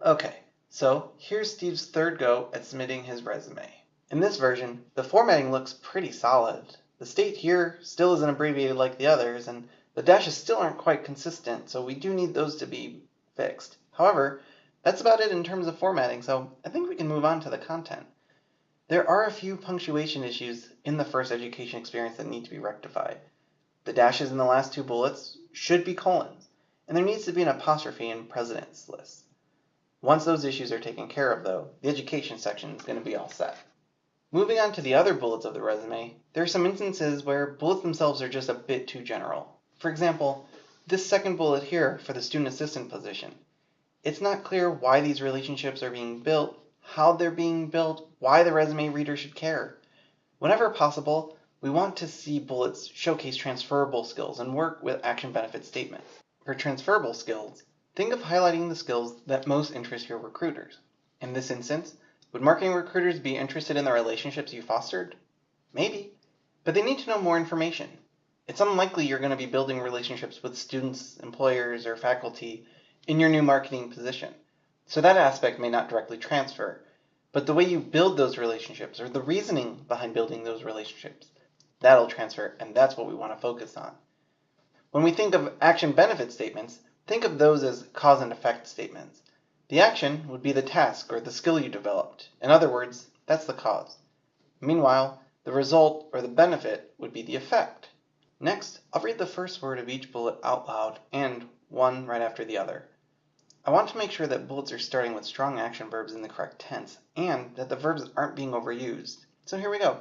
Okay, so here's Steve's third go at submitting his resume. In this version, the formatting looks pretty solid. The state here still isn't abbreviated like the others, and the dashes still aren't quite consistent, so we do need those to be fixed. However, that's about it in terms of formatting, so I think we can move on to the content. There are a few punctuation issues in the first education experience that need to be rectified. The dashes in the last two bullets should be colons, and there needs to be an apostrophe in president's list. Once those issues are taken care of, though, the education section is going to be all set. Moving on to the other bullets of the resume, there are some instances where bullets themselves are just a bit too general. For example, this second bullet here for the student assistant position. It's not clear why these relationships are being built, how they're being built, why the resume reader should care. Whenever possible, we want to see bullets showcase transferable skills and work with action benefit statements. For transferable skills, think of highlighting the skills that most interest your recruiters. In this instance, would marketing recruiters be interested in the relationships you fostered? Maybe, but they need to know more information. It's unlikely you're going to be building relationships with students, employers, or faculty in your new marketing position, so that aspect may not directly transfer, but the way you build those relationships, or the reasoning behind building those relationships, that'll transfer, and that's what we want to focus on. When we think of action benefit statements, think of those as cause and effect statements. The action would be the task or the skill you developed. In other words, that's the cause. Meanwhile, the result or the benefit would be the effect. Next, I'll read the first word of each bullet out loud and one right after the other. I want to make sure that bullets are starting with strong action verbs in the correct tense and that the verbs aren't being overused. So here we go.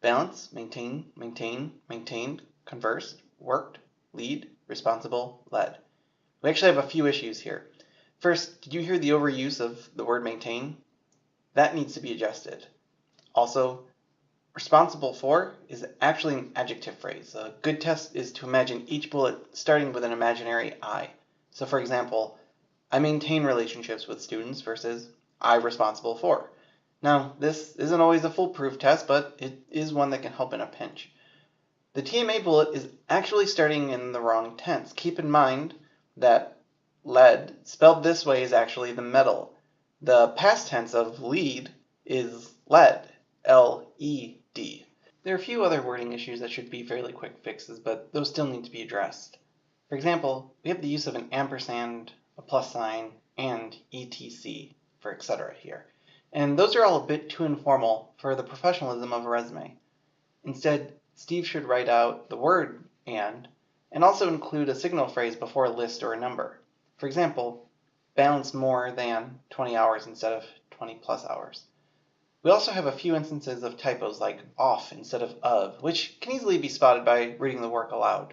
Balance, maintain, maintain, maintained, conversed, worked, lead, responsible, led. We actually have a few issues here. First, did you hear the overuse of the word maintain? That needs to be adjusted. Also, responsible for is actually an adjective phrase. A good test is to imagine each bullet starting with an imaginary I. So for example, I maintain relationships with students versus I responsible for. Now, this isn't always a foolproof test, but it is one that can help in a pinch. The TMA bullet is actually starting in the wrong tense. Keep in mind that led, spelled this way, is actually the medal. The past tense of lead is led, L-E-D. There are a few other wording issues that should be fairly quick fixes, but those still need to be addressed. For example, we have the use of an ampersand, a plus sign, and etc. for etc. here. And those are all a bit too informal for the professionalism of a resume. Instead, Steve should write out the word and also include a signal phrase before a list or a number. For example, balance more than 20 hours instead of 20 plus hours. We also have a few instances of typos like off instead of, which can easily be spotted by reading the work aloud.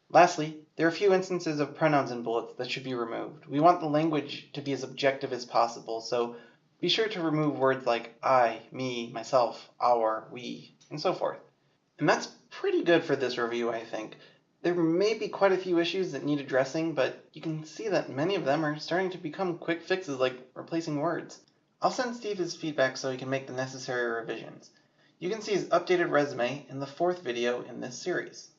Lastly, there are a few instances of pronouns in bullets that should be removed. We want the language to be as objective as possible, so be sure to remove words like I, me, myself, our, we, and so forth. And that's pretty good for this review, I think. There may be quite a few issues that need addressing, but you can see that many of them are starting to become quick fixes like replacing words. I'll send Steve his feedback so he can make the necessary revisions. You can see his updated resume in the fourth video in this series.